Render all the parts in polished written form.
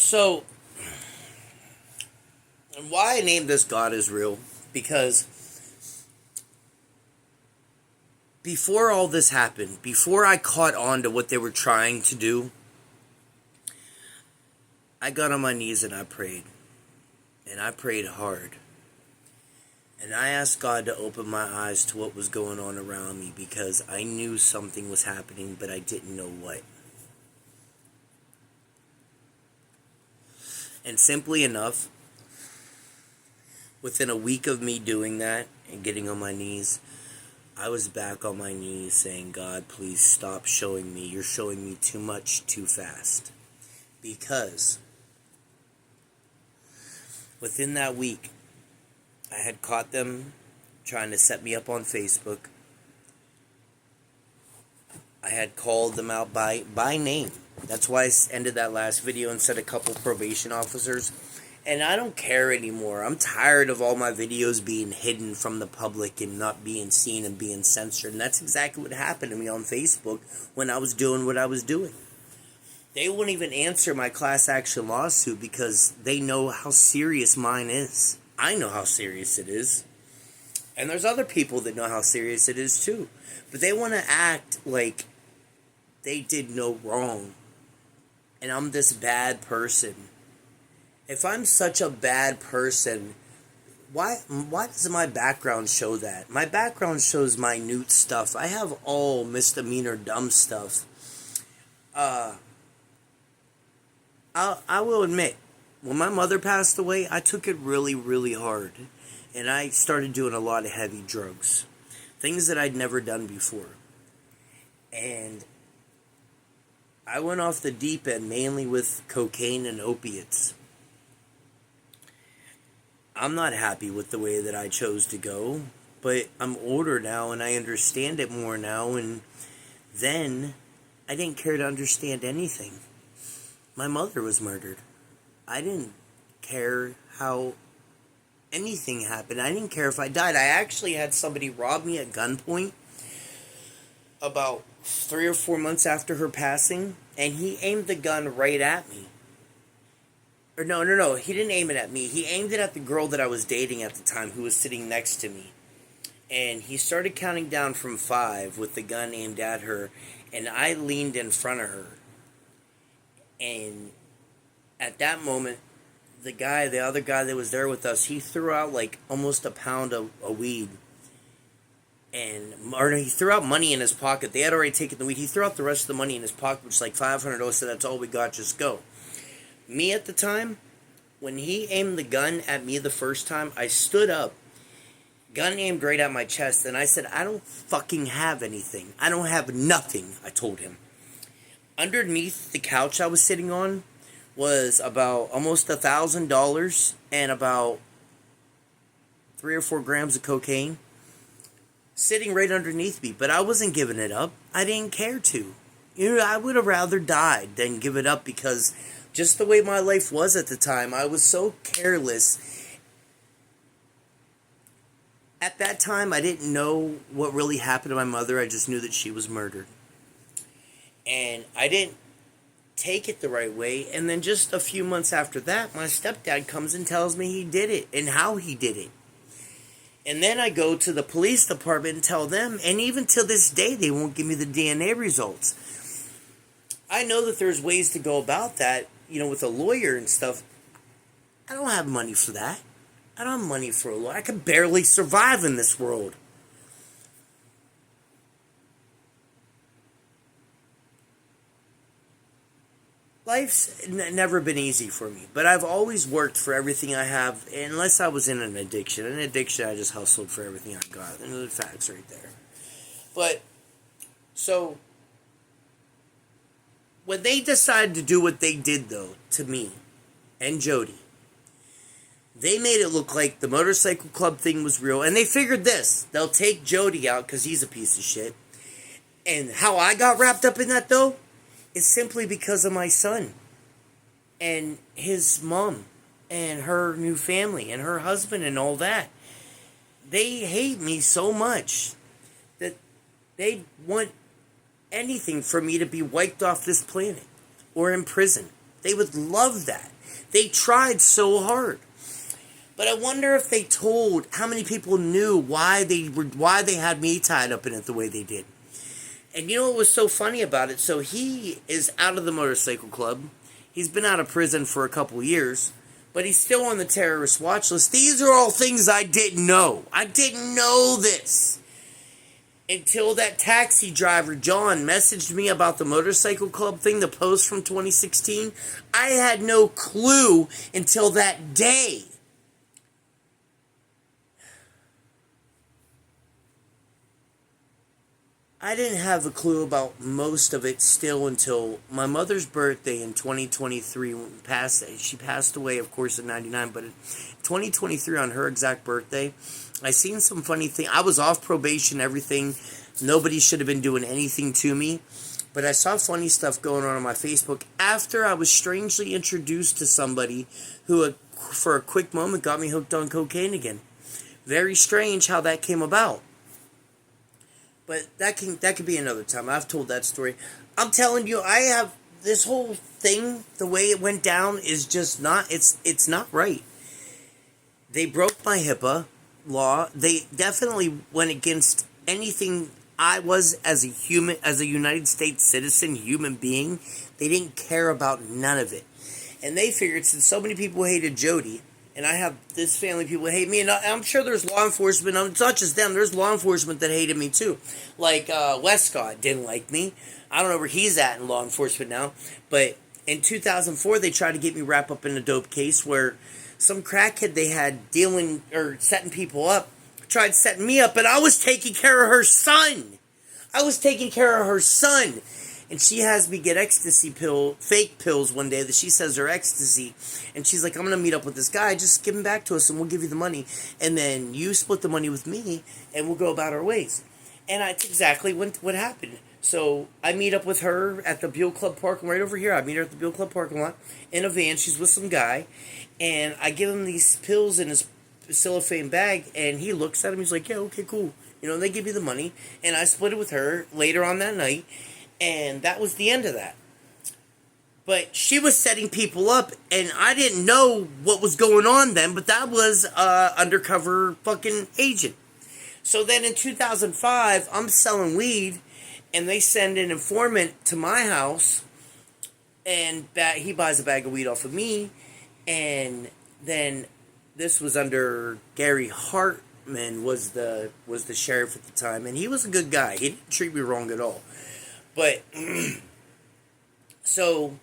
So, why I named this God is Real? Because before all this happened, before I caught on to what they were trying to do, I got on my knees and I prayed. And I prayed hard. And I asked God to open my eyes to what was going on around me, because I knew something was happening, but I didn't know what. And simply enough, within a week of me doing that and getting on my knees, I was back on my knees saying, God, please stop showing me. You're showing me too much too fast. Because within that week, I had caught them trying to set me up on Facebook. I had called them out by name. That's why I ended that last video and said a couple probation officers. And I don't care anymore. I'm tired of all my videos being hidden from the public and not being seen and being censored. And that's exactly what happened to me on Facebook when I was doing what I was doing. They wouldn't even answer my class action lawsuit because they know how serious mine is. I know how serious it is. And there's other people that know how serious it is too. But they want to act like they did no wrong. And I'm this bad person. If I'm such a bad person, why does my background show that? My background shows minute stuff. I have all misdemeanor dumb stuff. I will admit, when my mother passed away, I took it really, really hard. And I started doing a lot of heavy drugs. Things that I'd never done before. And I went off the deep end mainly with cocaine and opiates. I'm not happy with the way that I chose to go, but I'm older now and I understand it more now, and then I didn't care to understand anything. My mother was murdered. I didn't care how anything happened. I didn't care if I died. I actually had somebody rob me at gunpoint about 3 or 4 months after her passing, and he aimed the gun right at me. Or no, he didn't aim it at me. He aimed it at the girl that I was dating at the time who was sitting next to me. And he started counting down from 5 with the gun aimed at her, and I leaned in front of her. And at that moment, the other guy that was there with us, he threw out like almost a pound of weed. Or he threw out money in his pocket. They had already taken the weed. He threw out the rest of the money in his pocket, which was like $500. Said, that's all we got, just go. Me at the time, when he aimed the gun at me the first time, I stood up. Gun aimed right at my chest, and I said, I don't fucking have anything. I don't have nothing, I told him. Underneath the couch I was sitting on was about almost $1,000 and about 3 or 4 grams of cocaine sitting right underneath me. But I wasn't giving it up. I didn't care to. I would have rather died than give it up, because just the way my life was at the time, I was so careless. At that time, I didn't know what really happened to my mother. I just knew that she was murdered. And I didn't take it the right way. And then just a few months after that, my stepdad comes and tells me he did it and how he did it. And then I go to the police department and tell them, and even till this day, they won't give me the DNA results. I know that there's ways to go about that, with a lawyer and stuff. I don't have money for that. I don't have money for a lawyer. I can barely survive in this world. Life's never been easy for me, but I've always worked for everything I have, unless I was in an addiction. An addiction, I just hustled for everything I got. And the facts right there. But, so, when they decided to do what they did, though, to me and Jody, they made it look like the motorcycle club thing was real. And they figured this. They'll take Jody out because he's a piece of shit. And how I got wrapped up in that, though, is simply because of my son. And his mom. And her new family. And her husband and all that. They hate me so much that they want anything for me to be wiped off this planet. Or in prison. They would love that. They tried so hard. But I wonder if they told how many people knew why they had me tied up in it the way they did. And you know what was so funny about it? So he is out of the motorcycle club. He's been out of prison for a couple years, but he's still on the terrorist watch list. These are all things I didn't know. I didn't know this until that taxi driver, John, messaged me about the motorcycle club thing, the post from 2016. I had no clue until that day. I didn't have a clue about most of it still until my mother's birthday in 2023 passed. She passed away, of course, in 99, but in 2023 on her exact birthday, I seen some funny thing. I was off probation, everything. Nobody should have been doing anything to me. But I saw funny stuff going on my Facebook after I was strangely introduced to somebody who, for a quick moment, got me hooked on cocaine again. Very strange how that came about. But that could be another time. I've told that story. I'm telling you, I have this whole thing, the way it went down is just not, it's not right. They broke my HIPAA law. They definitely went against anything I was as a human, as a United States citizen, human being. They didn't care about none of it. And they figured since so many people hated Jody, and I have this family people that hate me, and I'm sure there's law enforcement, it's not just them, there's law enforcement that hated me too. Like Westcott didn't like me. I don't know where he's at in law enforcement now, but in 2004 they tried to get me wrapped up in a dope case where some crackhead they had dealing or setting people up tried setting me up, and I was taking care of her son. And she has me get fake pills one day that she says are ecstasy. And she's like, I'm going to meet up with this guy. Just give him back to us and we'll give you the money. And then you split the money with me and we'll go about our ways. And that's exactly what happened. So I meet up with her at the Buell Club parking right over here. I meet her at the Buell Club parking lot in a van. She's with some guy. And I give him these pills in his cellophane bag. And he looks at him. He's like, yeah, okay, cool. You know, they give you the money. And I split it with her later on that night. And that was the end of that. But she was setting people up, and I didn't know what was going on then, but that was undercover fucking agent. So then in 2005, I'm selling weed, and they send an informant to my house, and he buys a bag of weed off of me, and then this was under Gary Hartman was the sheriff at the time, and he was a good guy. He didn't treat me wrong at all. But, so,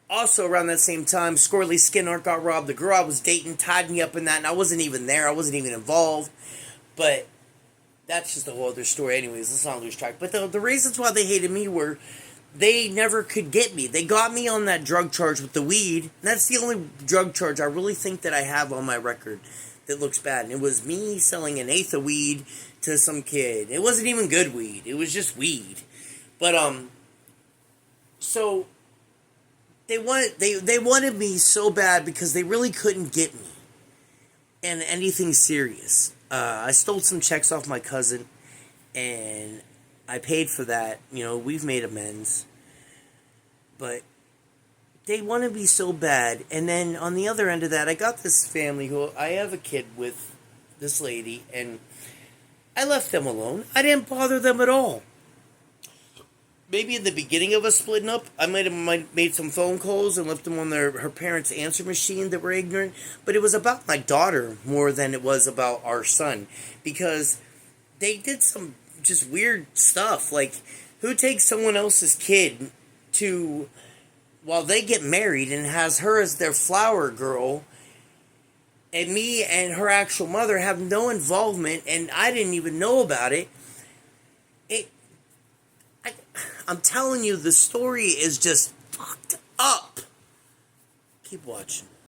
also around that same time, Scorley Skinner got robbed. The girl I was dating tied me up in that, and I wasn't even there. I wasn't even involved. But that's just a whole other story anyways. Let's not lose track. But the reasons why they hated me were they never could get me. They got me on that drug charge with the weed. And that's the only drug charge I really think that I have on my record that looks bad. And it was me selling an eighth of weed to some kid. It wasn't even good weed. It was just weed. But, so, they wanted me so bad because they really couldn't get me in anything serious. I stole some checks off my cousin, and I paid for that. You know, we've made amends. But they wanted me so bad. And then on the other end of that, I got this family who I have a kid with this lady, and I left them alone. I didn't bother them at all. Maybe in the beginning of us splitting up, I might have made some phone calls and left them on her parents' answer machine that were ignorant. But it was about my daughter more than it was about our son. Because they did some just weird stuff. Like, who takes someone else's kid to, while they get married and has her as their flower girl, and me and her actual mother have no involvement, and I didn't even know about it. I'm telling you, the story is just fucked up. Keep watching.